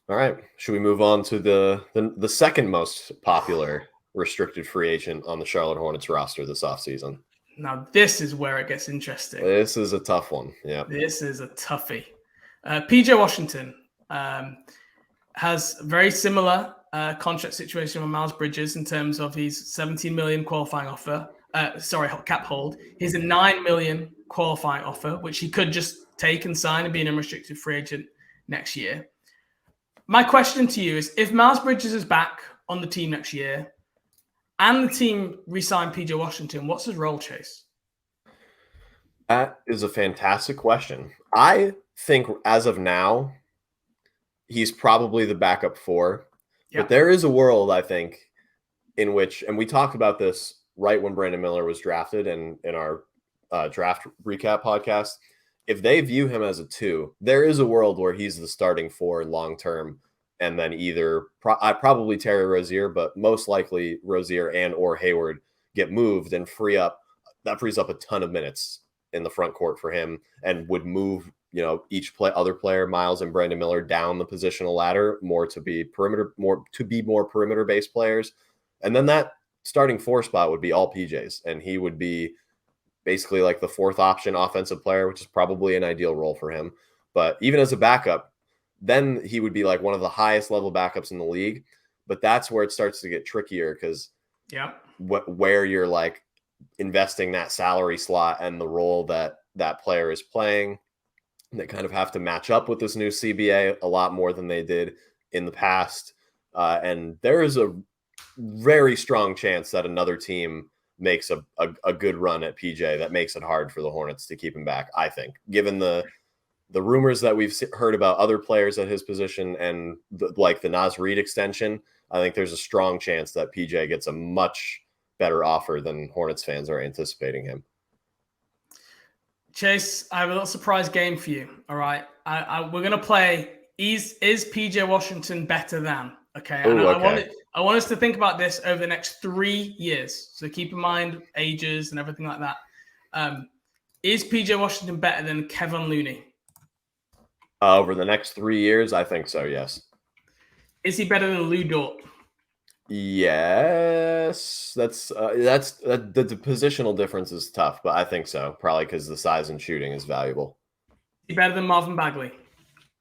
All right. Should we move on to the second most popular restricted free agent on the Charlotte Hornets roster this offseason? Now, this is where it gets interesting. This is a tough one. Yeah. This is a toughie. PJ Washington has a very similar contract situation with Miles Bridges in terms of his 17 million qualifying offer. Cap hold. He's a 9 million qualifying offer, which he could just take and sign and be an unrestricted free agent next year. My question to you is, if Miles Bridges is back on the team next year and the team re-signed PJ Washington, what's his role, Chase? That is a fantastic question. I think as of now, he's probably the backup 4. Yep. But there is a world, I think, in which, and we talked about this right when Brandon Miller was drafted in our draft recap podcast. If they view him as a 2, there is a world where he's the starting 4 long-term, and then either probably Terry Rozier, but most likely Rozier and or Hayward get moved and frees up a ton of minutes in the front court for him and would move, other player, Miles and Brandon Miller, down the positional ladder more to be more perimeter-based players. And then that starting 4 spot would be all PJs, and he would be basically like the 4th option offensive player, which is probably an ideal role for him. But even as a backup, then he would be like one of the highest level backups in the league. But that's where it starts to get trickier because where you're like investing that salary slot and the role that player is playing, they kind of have to match up with this new CBA a lot more than they did in the past. And there is a very strong chance that another team makes a good run at PJ that makes it hard for the Hornets to keep him back, I think, given the rumors that we've heard about other players at his position and the Naz Reid extension. I think there's a strong chance that PJ gets a much better offer than Hornets fans are anticipating him. Chase, I have a little surprise game for you. All right. We're going to play, is PJ Washington better than? Okay. Okay. I want us to think about this over the next 3 years. So keep in mind ages and everything like that. Is PJ Washington better than Kevin Looney? Over the next 3 years, I think so, yes. Is he better than Lou Dort? Yes. That's the positional difference is tough, but I think so. Probably because the size and shooting is valuable. Is he better than Marvin Bagley?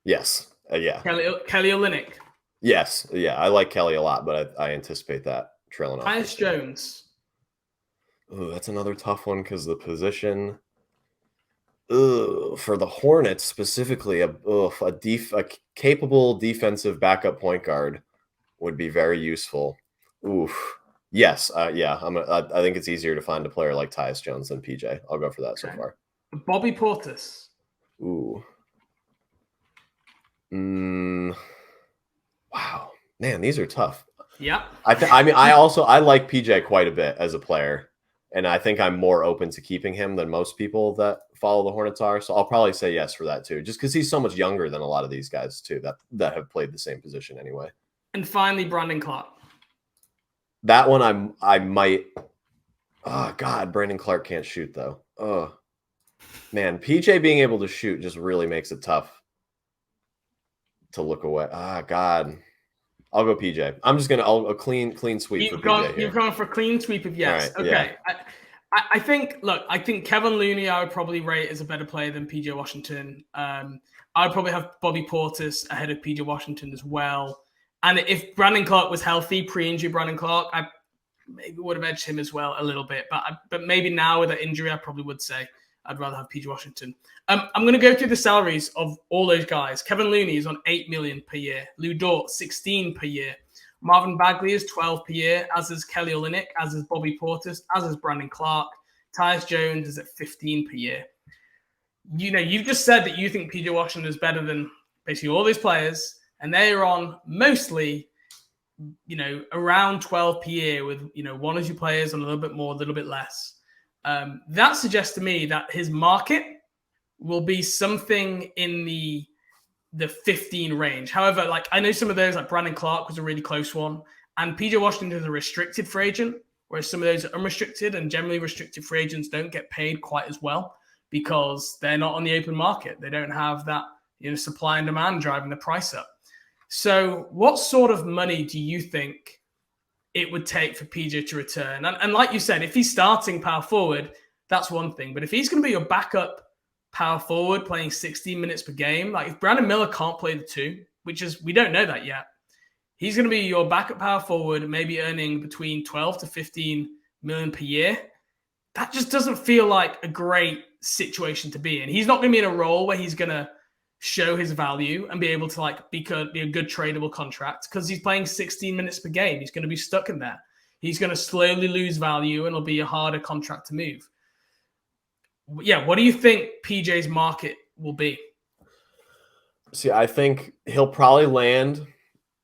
Yes. Yeah. Kelly Olynyk? Yes. Yeah. I like Kelly a lot, but I anticipate that trailing off. Tyus Jones? Ooh, that's another tough one because the position. For the Hornets specifically, a capable defensive backup point guard would be very useful. Oof. Yes. Yeah. I think it's easier to find a player like Tyus Jones than PJ. I'll go for that so far. Bobby Portis. Ooh. Wow. Man, these are tough. Yeah. I like PJ quite a bit as a player, and I think I'm more open to keeping him than most people that follow the Hornets are. So I'll probably say yes for that too, just because he's so much younger than a lot of these guys too that have played the same position anyway. And finally, Brandon Clark. That one I might. Oh God, Brandon Clark can't shoot though. Oh man, PJ being able to shoot just really makes it tough to look away. God, I'll go PJ. I'm just gonna a clean sweep for PJ. You've gone for clean sweep of yes. Right, okay. Yeah. I think Kevin Looney I would probably rate as a better player than PJ Washington. I would probably have Bobby Portis ahead of PJ Washington as well. And if Brandon Clark was healthy, pre-injury Brandon Clark, I maybe would have edged him as well a little bit. But maybe now with that injury, I probably would say I'd rather have PJ Washington. I'm going to go through the salaries of all those guys. Kevin Looney is on $8 million per year. Lou Dort, $16 per year. Marvin Bagley is $12 per year, as is Kelly Olynyk, as is Bobby Portis, as is Brandon Clark. Tyus Jones is at $15 per year. You've just said that you think PJ Washington is better than basically all these players, and they are on mostly, around 12 per year with, one or two players on a little bit more, a little bit less. That suggests to me that his market will be something in the 15 range. However, I know some of those, like Brandon Clark was a really close one, and PJ Washington is a restricted free agent, whereas some of those are unrestricted, and generally restricted free agents don't get paid quite as well because they're not on the open market. They don't have that, supply and demand driving the price up. So what sort of money do you think it would take for PJ to return? And like you said, if he's starting power forward, that's one thing. But if he's going to be your backup power forward playing 16 minutes per game, like if Brandon Miller can't play the two, which is, we don't know that yet, he's going to be your backup power forward, maybe earning between 12 to 15 million per year. That just doesn't feel like a great situation to be in. He's not going to be in a role where he's going to show his value and be able to like be a good tradable contract because he's playing 16 minutes per game. He's going to be stuck in there. He's going to slowly lose value and it'll be a harder contract to move. Yeah, what do you think PJ's market will be? See, I think he'll probably land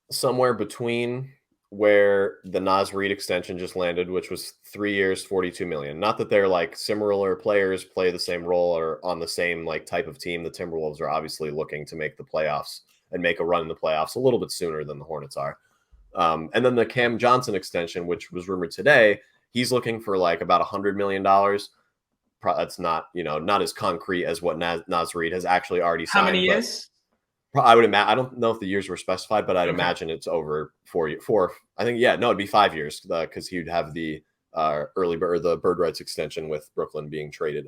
somewhere between where the Naz Reid extension just landed, which was 3 years, 42 million. Not that they're like similar players, play the same role or on the same like type of team. The Timberwolves are obviously looking to make the playoffs and make a run in the playoffs a little bit sooner than the Hornets are. And then the Cam Johnson extension, which was rumored today, he's looking for like about $100 million. That's not, not as concrete as what Naz Reid has actually already signed. How many years? I would imagine. I don't know if the years were specified, but I'd imagine it's over 4. I think, it'd be 5 years because he would have the the bird rights extension with Brooklyn being traded.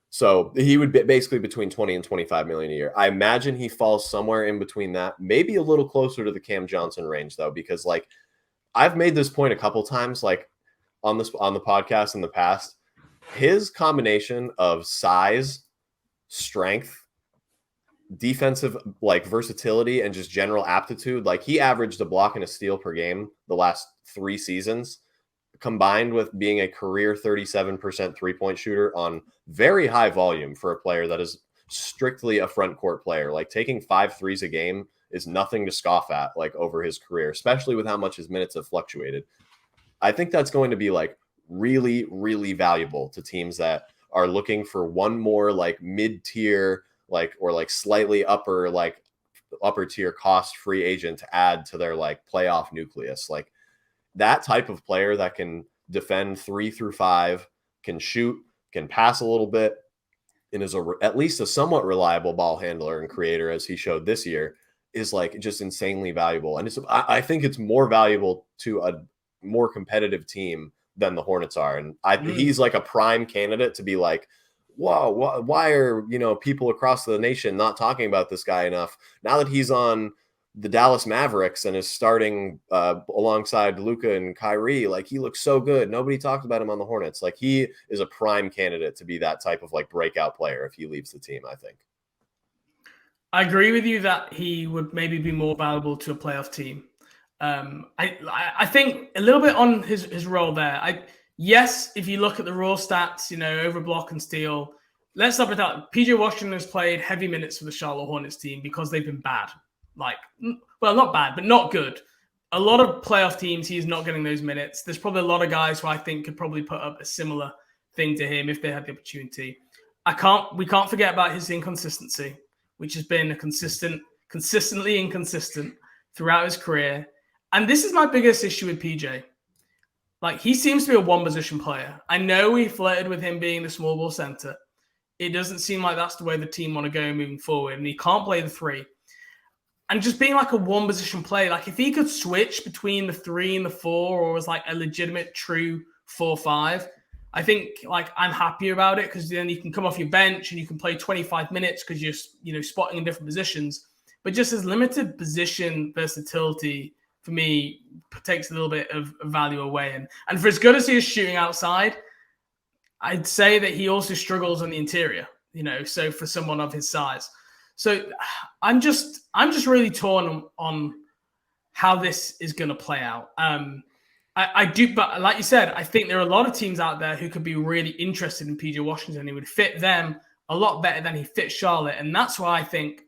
So he would be basically between 20 and 25 million a year. I imagine he falls somewhere in between that, maybe a little closer to the Cam Johnson range though, because like I've made this point a couple times, like on the podcast in the past, his combination of size, strength, defensive like versatility and just general aptitude, like he averaged a block and a steal per game the last 3 seasons, combined with being a career 37% 3-point shooter on very high volume for a player that is strictly a front court player. Like taking 5 threes a game is nothing to scoff at like over his career, especially with how much his minutes have fluctuated. I think that's going to be like really, really valuable to teams that are looking for one more like mid-tier or slightly upper tier cost free agent to add to their like playoff nucleus. Like that type of player that can defend 3 through 5, can shoot, can pass a little bit, and is at least a somewhat reliable ball handler and creator, as he showed this year, is like just insanely valuable. And I think it's more valuable to a more competitive team than the Hornets are. And he's like a prime candidate to be like, whoa, why are, people across the nation not talking about this guy enough? Now that he's on the Dallas Mavericks and is starting alongside Luka and Kyrie, like he looks so good. Nobody talked about him on the Hornets. Like he is a prime candidate to be that type of like breakout player if he leaves the team, I think. I agree with you that he would maybe be more valuable to a playoff team. I think a little bit on his role there. Yes, if you look at the raw stats, over block and steal, let's stop with that. PJ Washington has played heavy minutes for the Charlotte Hornets team because they've been bad. Like, well, not bad, but not good. A lot of playoff teams, he's not getting those minutes. There's probably a lot of guys who I think could probably put up a similar thing to him if they had the opportunity. We can't forget about his inconsistency, which has been consistently inconsistent throughout his career. And this is my biggest issue with PJ. Like, he seems to be a one-position player. I know we flirted with him being the small ball center. It doesn't seem like that's the way the team want to go moving forward. And he can't play the 3. And just being like a one-position player, like if he could switch between the 3 and the 4 or was like a legitimate true 4-5, I think like I'm happier about it because then you can come off your bench and you can play 25 minutes because you're spotting in different positions. But just his limited position versatility for me takes a little bit of value away. And for as good as he is shooting outside, I'd say that he also struggles on the interior, so for someone of his size. So I'm just really torn on how this is going to play out. I do, but like you said, I think there are a lot of teams out there who could be really interested in PJ Washington. He would fit them a lot better than he fits Charlotte. And that's why I think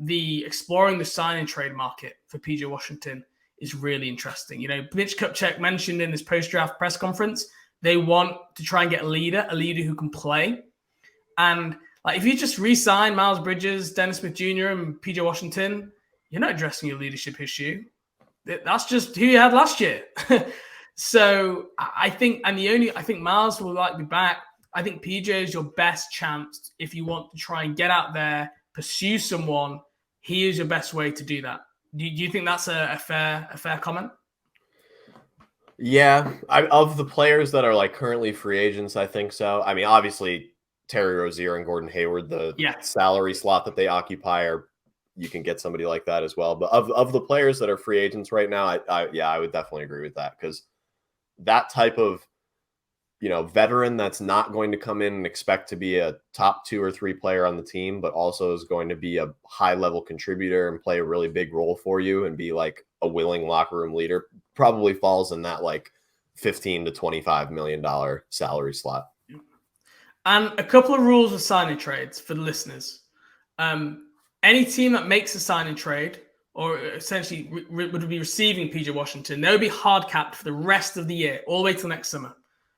exploring the sign and trade market for PJ Washington is really interesting. Mitch Kupchak mentioned in his post-draft press conference, they want to try and get a leader who can play. And like, if you just re-sign Miles Bridges, Dennis Smith Jr., and PJ Washington, you're not addressing your leadership issue. That's just who you had last year. So I think Miles will likely be back. I think PJ is your best chance if you want to try and get out there, pursue someone. He is your best way to do that. Do you think that's a fair comment? Yeah, of the players that are like currently free agents, I think so. I mean, obviously Terry Rozier and Gordon Hayward, the salary slot that they occupy, you can get somebody like that as well. But of the players that are free agents right now, I would definitely agree with that, because that type of veteran that's not going to come in and expect to be a top 2 or 3 player on the team, but also is going to be a high level contributor and play a really big role for you and be like a willing locker room leader, probably falls in that like $15 to $25 million salary slot. And a couple of rules of signing trades for the listeners. Any team that makes a signing trade, or essentially would be receiving PJ Washington, they would be hard capped for the rest of the year, all the way till next summer.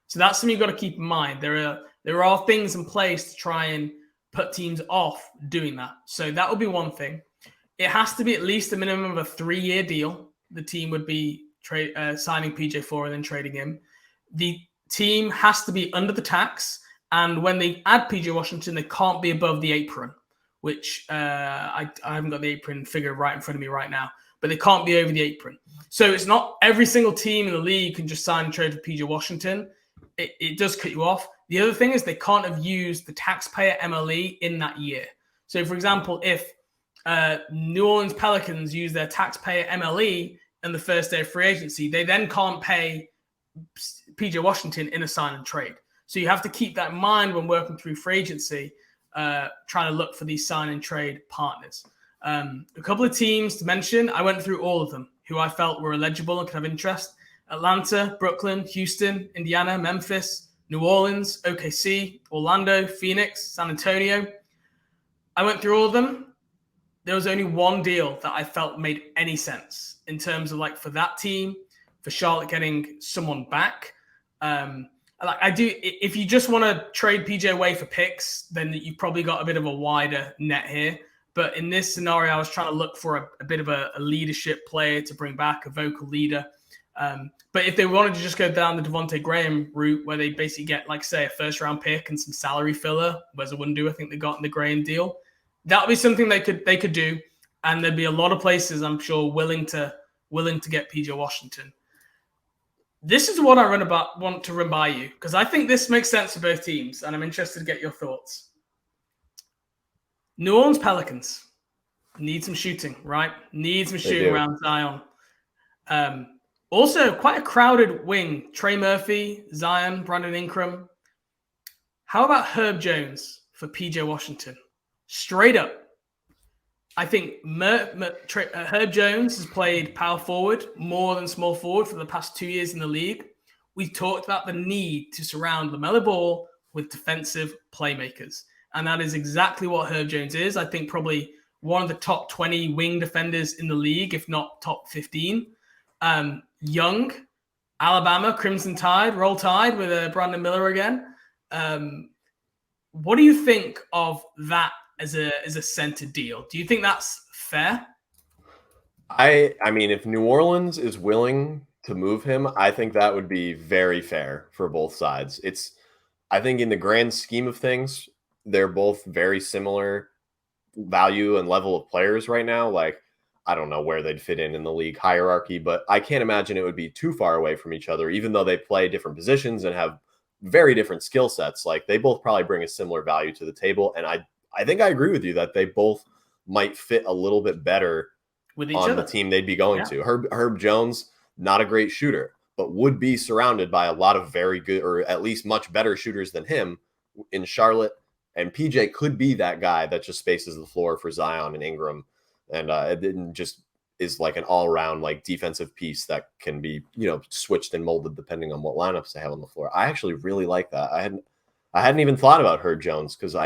So that's something you've got to keep in mind. There are things in place to try and put teams off doing that. So that would be one thing. It has to be at least a minimum of a 3-year deal. The team would be signing PJ for and then trading him. The team has to be under the tax. And when they add PJ Washington, they can't be above the apron, which I haven't got the apron figure right in front of me right now, but they can't be over the apron. So it's not every single team in the league can just sign and trade for PJ Washington. It does cut you off. The other thing is they can't have used the taxpayer MLE in that year. So, for example, if New Orleans Pelicans use their taxpayer MLE in the first day of free agency, they then can't pay PJ Washington in a sign and trade. So you have to keep that in mind when working through free agency, trying to look for these sign and trade partners. A couple of teams to mention, I went through all of them who I felt were eligible and could have interest. Atlanta, Brooklyn, Houston, Indiana, Memphis, New Orleans, OKC, Orlando, Phoenix, San Antonio. I went through all of them. There was only one deal that I felt made any sense in terms of like for that team, for Charlotte getting someone back. If you just want to trade PJ away for picks, then you've probably got a bit of a wider net here. But in this scenario, I was trying to look for a bit of a leadership player to bring back, a vocal leader. But if they wanted to just go down the Devontae Graham route, where they basically get, like, say, a first-round pick and some salary filler, whereas I wouldn't do, I think they got in the Graham deal, that would be something they could do, and there'd be a lot of places, I'm sure, willing to get PJ Washington. This is what I want to run by you, because I think this makes sense for both teams, and I'm interested to get your thoughts. New Orleans Pelicans need some shooting, right? Need some shooting around Zion. Also, quite a crowded wing. Trey Murphy, Zion, Brandon Ingram. How about Herb Jones for PJ Washington? Straight up. I think Herb Jones has played power forward more than small forward for the past 2 years in the league. We've talked about the need to surround LaMelo Ball with defensive playmakers. And that is exactly what Herb Jones is. I think probably one of the top 20 wing defenders in the league, if not top 15. Young, Alabama, Crimson Tide, Roll Tide with Brandon Miller again. What do you think of that as a center deal? Do you think that's fair? I mean, if New Orleans is willing to move him, I think that would be very fair for both sides. I think in the grand scheme of things, they're both very similar value and level of players right now. Like, I don't know where they'd fit in the league hierarchy, but I can't imagine it would be too far away from each other, even though they play different positions and have very different skill sets. Like, they both probably bring a similar value to the table. And I think I agree with you that they both might fit a little bit better with each other. The team they'd be going to. Herb Jones, not a great shooter, but would be surrounded by a lot of very good, or at least much better shooters than him in Charlotte. And PJ could be that guy that just spaces the floor for Zion and Ingram. And it just is like an all-around like defensive piece that can be, switched and molded depending on what lineups they have on the floor. I actually really like that. I hadn't even thought about Herb Jones because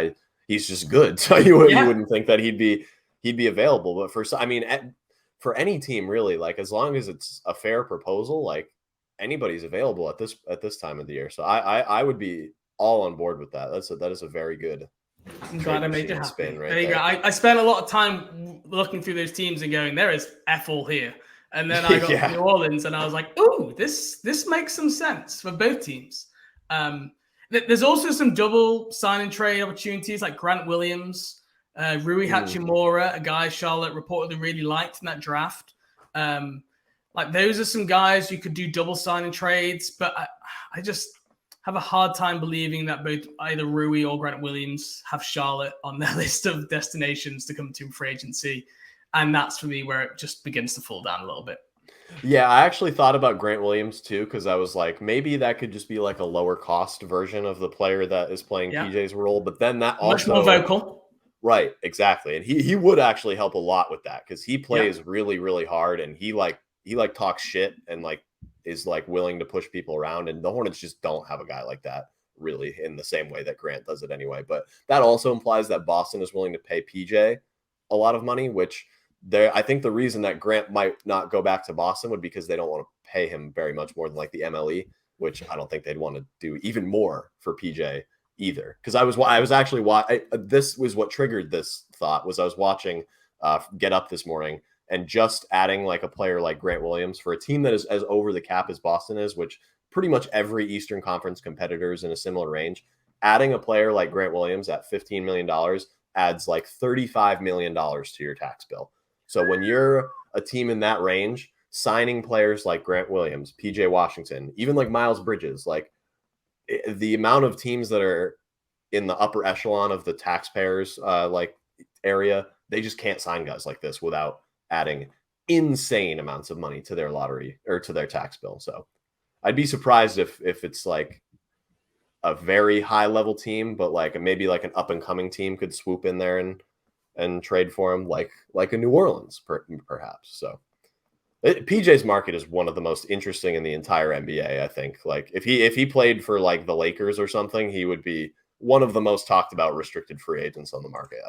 he's just good. So you wouldn't think that he'd be available. But for any team really, like, as long as it's a fair proposal, like, anybody's available at this time of the year. So I would be all on board with that. That is a very good. I'm glad I made you happy. There you go. I spent a lot of time looking through those teams and going, there is F-all here. And then I got to New Orleans and I was like, ooh, this makes some sense for both teams. There's also some double sign and trade opportunities like Grant Williams Rui Hachimura, a guy Charlotte reportedly really liked in that draft. Like those are some guys you could do double signing trades, but I just have a hard time believing that both either Rui or Grant Williams have Charlotte on their list of destinations to come to free agency. And that's for me where it just begins to fall down a little bit. Yeah, I actually thought about Grant Williams too, because I was like, maybe that could just be like a lower cost version of the player that is playing PJ's role. But then that much also more vocal. Right, exactly. And he would actually help a lot with that because he plays really, really hard and he talks shit and like is like willing to push people around. And the Hornets just don't have a guy like that really in the same way that Grant does it anyway. But that also implies that Boston is willing to pay PJ a lot of money, which I think the reason that Grant might not go back to Boston would be because they don't want to pay him very much more than like the MLE, which I don't think they'd want to do even more for PJ either. Because I was actually this was what triggered this thought was I was watching Get Up this morning and just adding like a player like Grant Williams for a team that is as over the cap as Boston is, which pretty much every Eastern Conference competitor is in a similar range. Adding a player like Grant Williams at $15 million adds like $35 million to your tax bill. So when you're a team in that range, signing players like Grant Williams, PJ Washington, even like Miles Bridges, like the amount of teams that are in the upper echelon of the taxpayers like area, they just can't sign guys like this without adding insane amounts of money to their lottery or to their tax bill. So I'd be surprised if it's like a very high level team, but like maybe like an up and coming team could swoop in there and trade for him like a New Orleans perhaps. So PJ's market is one of the most interesting in the entire NBA. I think like if he played for like the Lakers or something, he would be one of the most talked about restricted free agents on the market.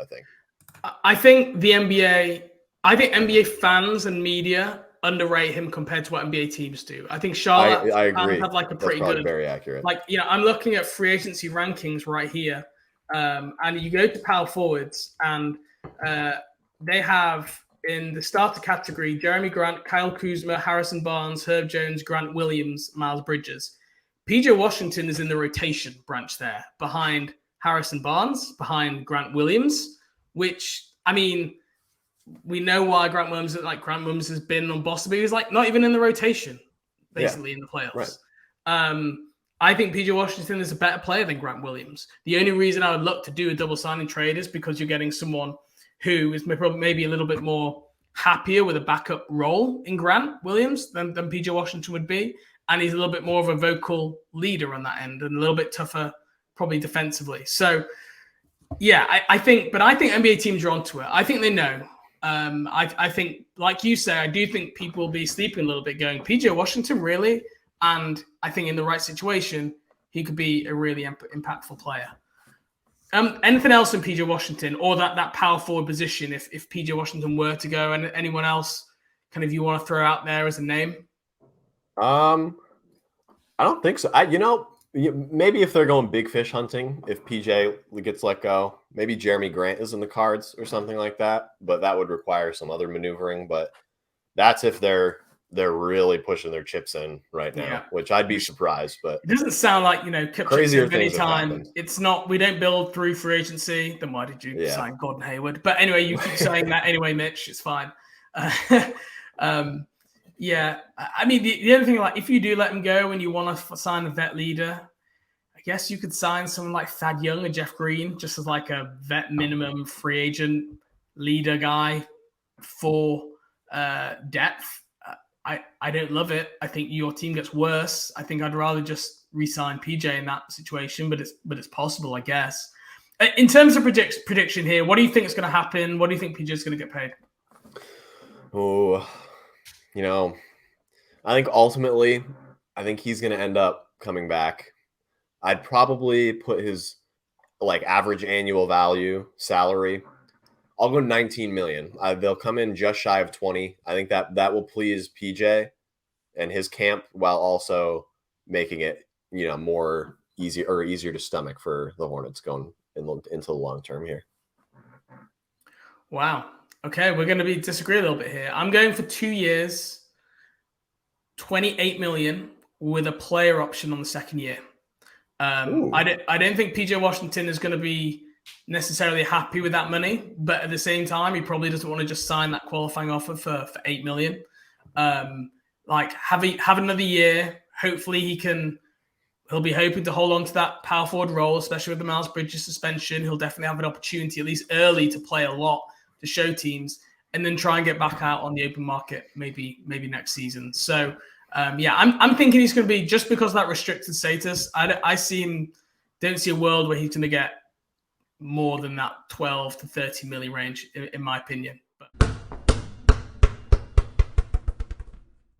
I think NBA fans and media underrate him compared to what NBA teams do. I think Charlotte I agree. have like a pretty That's good, very accurate. Like I'm looking at free agency rankings right here, and you go to power forwards, and they have in the starter category Jeremy Grant, Kyle Kuzma, Harrison Barnes, Herb Jones, Grant Williams, Miles Bridges. PJ Washington is in the rotation branch there, behind Harrison Barnes, behind Grant Williams, which I mean, we know why Grant Williams has been on Boston, but he was like not even in the rotation, basically in the playoffs. Right. I think PJ Washington is a better player than Grant Williams. The only reason I would look to do a double signing trade is because you're getting someone who is maybe a little bit more happier with a backup role in Grant Williams than PJ Washington would be. And he's a little bit more of a vocal leader on that end and a little bit tougher probably defensively. So, yeah, I think NBA teams are onto it. I think they know. I think, like you say, I do think people will be sleeping a little bit going, PJ Washington, really? And I think in the right situation, he could be a really impactful player. Anything else in PJ Washington or that power forward position if PJ Washington were to go, and anyone else kind of you want to throw out there as a name? I don't think so. Maybe if they're going big fish hunting, if PJ gets let go, maybe Jeremy Grant is in the cards or something like that. But that would require some other maneuvering. But that's if they're really pushing their chips in right now, which I'd be surprised. But it doesn't sound like crazier things anytime. It's not. We don't build through free agency. Then why did you sign Gordon Hayward? But anyway, you keep saying that anyway, Mitch. It's fine. Yeah, I mean the other thing, like if you do let him go and you want to sign a vet leader, I guess you could sign someone like Thad Young or Jeff Green just as like a vet minimum free agent leader guy for depth. I don't love it. I think your team gets worse. I think I'd rather just re-sign PJ in that situation, but it's possible, I guess. In terms of prediction here, what do you think is going to happen? What do you think PJ is going to get paid? Oh. I think ultimately, he's going to end up coming back. I'd probably put his like average annual value salary. I'll go 19 million. They'll come in just shy of 20. I think that will please PJ and his camp while also making it, more easier to stomach for the Hornets going into the long term here. Wow. Okay, we're going to disagree a little bit here. I'm going for 2 years, 28 million with a player option on the second year. I don't think PJ Washington is going to be necessarily happy with that money, but at the same time, he probably doesn't want to just sign that qualifying offer for $8 million. Like have another year. Hopefully he'll be hoping to hold on to that power forward role, especially with the Miles Bridges suspension. He'll definitely have an opportunity, at least early, to play a lot, to show teams, and then try and get back out on the open market maybe next season. So I'm thinking he's going to be, just because of that restricted status, don't see a world where he's going to get more than that 12 to 30 million range, in my opinion.